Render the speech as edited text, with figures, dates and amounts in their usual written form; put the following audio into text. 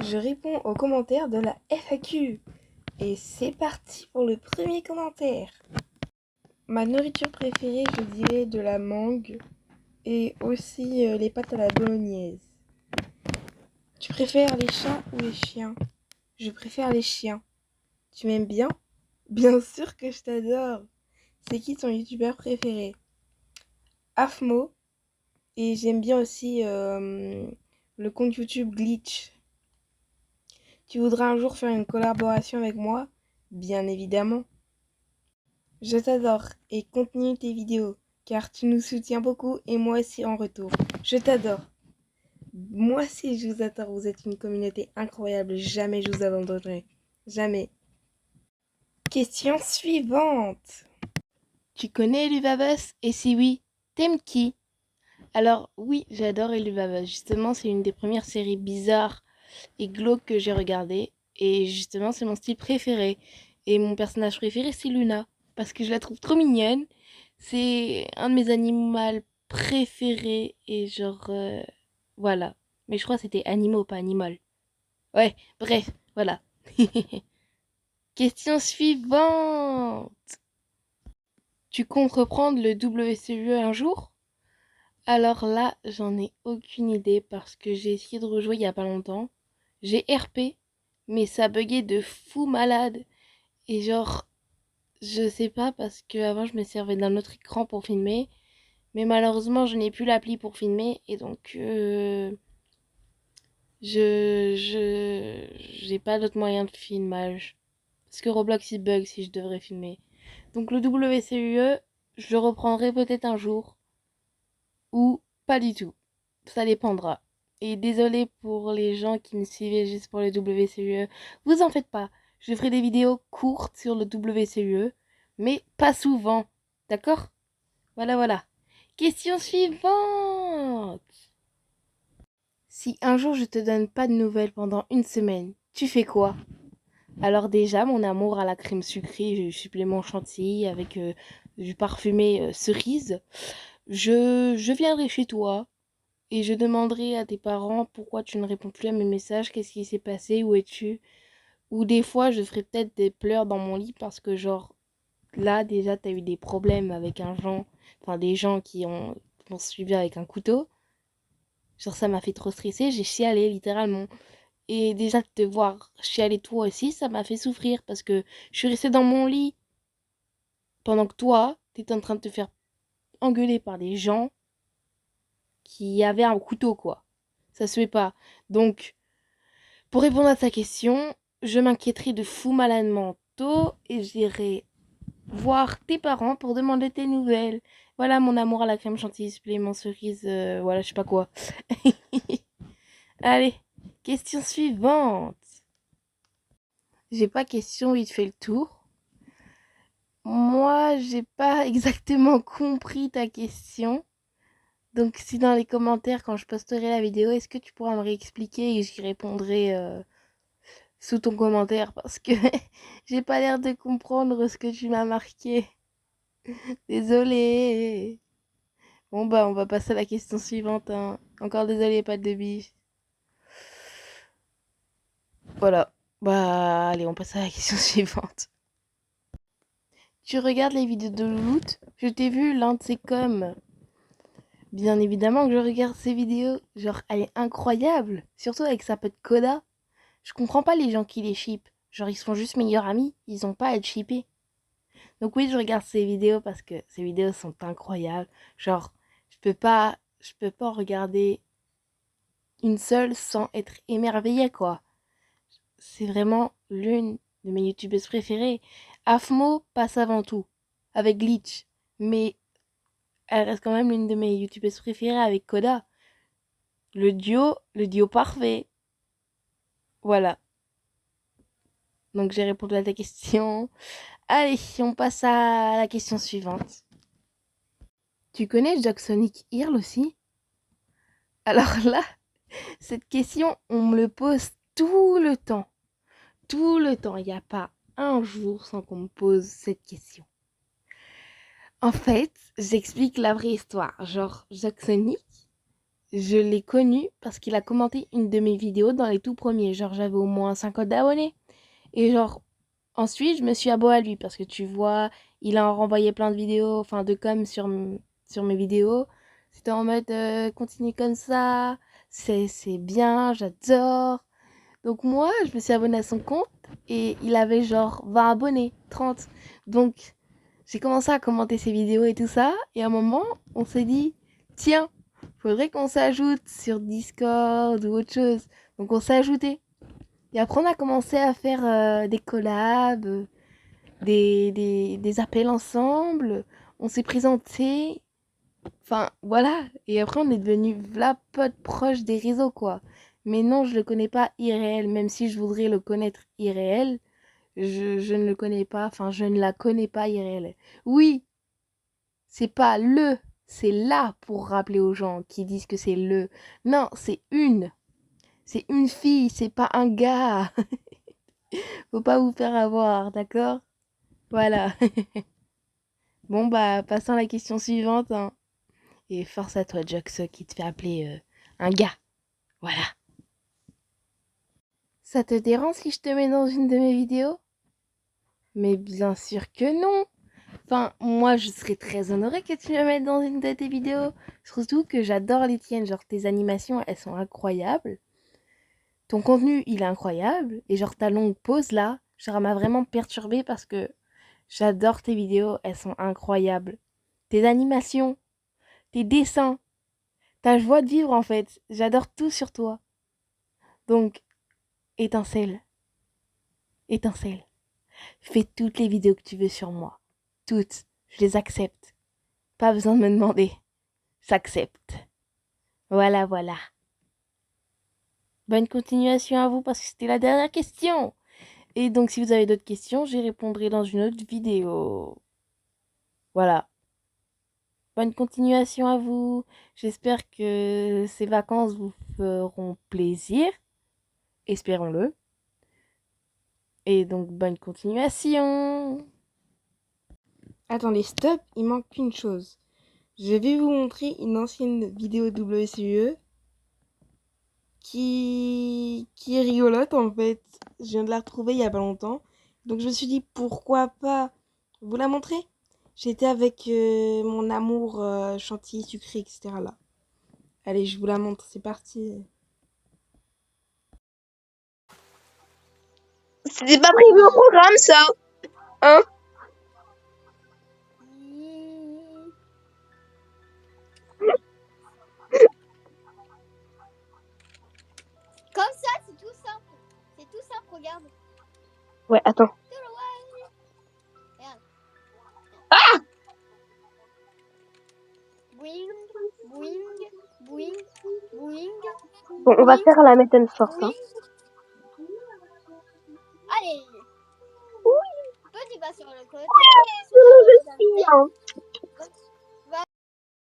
Je réponds aux commentaires de la FAQ. Et c'est parti pour le premier commentaire. Ma nourriture préférée, je dirais de la mangue et aussi les pâtes à la bolognaise. Tu préfères les chats ou les chiens? Je préfère les chiens. Tu m'aimes bien? Bien sûr que je t'adore. C'est qui ton youtubeur préféré? Afmo. Et j'aime bien aussi le compte YouTube Glitch. Tu voudrais un jour faire une collaboration avec moi? Bien évidemment. Je t'adore et continue tes vidéos car tu nous soutiens beaucoup et moi aussi en retour. Je t'adore. Moi aussi je vous adore, vous êtes une communauté incroyable, jamais je vous abandonnerai. Jamais. Question suivante. Tu connais Eluvavos? Et si oui, t'aimes qui? Alors oui, j'adore Eluvavos. Justement, c'est une des premières séries bizarres et glauques que j'ai regardées. Et justement, c'est mon style préféré. Et mon personnage préféré, c'est Luna. Parce que je la trouve trop mignonne. C'est un de mes animaux préférés. Et genre, voilà. Mais je crois que c'était animaux, pas animal. Ouais, bref, voilà. Question suivante. Tu comptes reprendre le WCUE un jour? Alors là, j'en ai aucune idée parce que j'ai essayé de rejouer il y a pas longtemps. J'ai RP, mais ça buguait de fou malade. Et genre, je sais pas parce que avant je me servais d'un autre écran pour filmer. Mais malheureusement, je n'ai plus l'appli pour filmer. Et donc, j'ai pas d'autre moyen de filmage. Parce que Roblox il bug si je devrais filmer. Donc le WCUE, je le reprendrai peut-être un jour. Ou pas du tout. Ça dépendra. Et désolé pour les gens qui me suivaient juste pour le WCUE. Vous en faites pas. Je ferai des vidéos courtes sur le WCUE, mais pas souvent. D'accord? Voilà, voilà. Question suivante. Si un jour je te donne pas de nouvelles pendant une semaine, tu fais quoi? Alors déjà, mon amour à la crème sucrée, du supplément chantilly avec du parfumé cerise, je viendrai chez toi. Et je demanderai à tes parents pourquoi tu ne réponds plus à mes messages, qu'est-ce qui s'est passé, où es-tu? Ou des fois, je ferai peut-être des pleurs dans mon lit parce que, genre, là, déjà, t'as eu des problèmes avec enfin, des gens qui m'ont suivi avec un couteau. Genre, ça m'a fait trop stresser, j'ai chialé, littéralement. Et déjà, de te voir chialer toi aussi, ça m'a fait souffrir parce que je suis restée dans mon lit pendant que toi, t'étais en train de te faire engueuler par des gens qui avaient un couteau, quoi. Ça se fait pas. Donc, pour répondre à ta question, je m'inquiéterai de fou malade mentaux et j'irai voir tes parents pour demander tes nouvelles. Voilà mon amour à la crème chantilly, supplément cerise, voilà, je sais pas quoi. Allez, question suivante. J'ai pas question, il te fait le tour. Moi, j'ai pas exactement compris ta question. Donc, si dans les commentaires, quand je posterai la vidéo, est-ce que tu pourras me réexpliquer et j'y répondrai sous ton commentaire parce que j'ai pas l'air de comprendre ce que tu m'as marqué. Désolée. Bon bah on va passer à la question suivante, hein. Encore désolée, pas de biche. Voilà. Bah allez, on passe à la question suivante. Tu regardes les vidéos de Louloute? Je t'ai vu l'un de ses coms. Bien évidemment que je regarde ses vidéos. Genre, elle est incroyable. Surtout avec sa pote Koda. Je comprends pas les gens qui les shippent. Genre, ils sont juste meilleurs amis. Ils ont pas à être shippés. Donc oui, je regarde ces vidéos parce que ces vidéos sont incroyables. Genre, je peux pas en regarder une seule sans être émerveillée, quoi. C'est vraiment l'une de mes youtubeuses préférées. Afmo passe avant tout, avec Glitch. Mais elle reste quand même l'une de mes youtubeuses préférées avec Koda. Le duo parfait. Voilà. Donc j'ai répondu à ta question. Allez, on passe à la question suivante. Tu connais Jacksonic Earl aussi? Alors là, cette question, on me le pose tout le temps. Tout le temps. Il n'y a pas un jour sans qu'on me pose cette question. En fait, j'explique la vraie histoire. Genre, Jacksonic, je l'ai connu parce qu'il a commenté une de mes vidéos dans les tout premiers. Genre, j'avais au moins 50 abonnés. Et genre, ensuite, je me suis abonnée à lui parce que tu vois, il a renvoyé plein de vidéos, enfin de com sur mes vidéos. C'était en mode continue comme ça, c'est bien, j'adore. Donc moi, je me suis abonnée à son compte et il avait genre 20 abonnés, 30. Donc j'ai commencé à commenter ses vidéos et tout ça. Et à un moment, on s'est dit, tiens, faudrait qu'on s'ajoute sur Discord ou autre chose. Donc on s'est ajouté. Et après, on a commencé à faire des collabs, des appels ensemble. On s'est présenté. Enfin, voilà. Et après, on est devenu la pote proche des réseaux, quoi. Mais non, je le connais pas IRL. Même si je voudrais le connaître IRL, je ne le connais pas. Enfin, je ne la connais pas IRL. Oui, c'est pas le. C'est là pour rappeler aux gens qui disent que c'est le. Non, c'est une. C'est une fille, c'est pas un gars. Faut pas vous faire avoir, d'accord? Voilà. Bon, bah, passons à la question suivante, hein. Et force à toi, Jax, qui te fait appeler un gars. Voilà. Ça te dérange si je te mets dans une de mes vidéos? Mais bien sûr que non. Enfin, moi, je serais très honorée que tu me mettes dans une de tes vidéos. Surtout que j'adore les tiennes. Genre, tes animations, elles sont incroyables. Ton contenu, il est incroyable. Et genre, ta longue pause là, genre, elle m'a vraiment perturbée parce que j'adore tes vidéos. Elles sont incroyables. Tes animations, tes dessins, ta joie de vivre en fait. J'adore tout sur toi. Donc, étincelle, étincelle. Fais toutes les vidéos que tu veux sur moi. Toutes. Je les accepte. Pas besoin de me demander. J'accepte. Voilà, voilà. Bonne continuation à vous parce que c'était la dernière question. Et donc, si vous avez d'autres questions, j'y répondrai dans une autre vidéo. Voilà. Bonne continuation à vous. J'espère que ces vacances vous feront plaisir. Espérons-le. Et donc, bonne continuation. Attendez, stop, il manque une chose. Je vais vous montrer une ancienne vidéo WCE qui est rigolote en fait. Je viens de la retrouver il y a pas longtemps. Donc je me suis dit pourquoi pas vous la montrer. J'étais avec mon amour chantilly sucré, etc. là. Allez, je vous la montre, c'est parti. C'était pas prévu au programme, ça. Hein? Comme ça, c'est tout simple. C'est tout simple, regarde. Ouais, attends. Regarde. Boing, boing, boing, boing. Bon, on va faire la méthode force. Hein. Allez. Toi, tu vas sur le côté. Je suis, hein.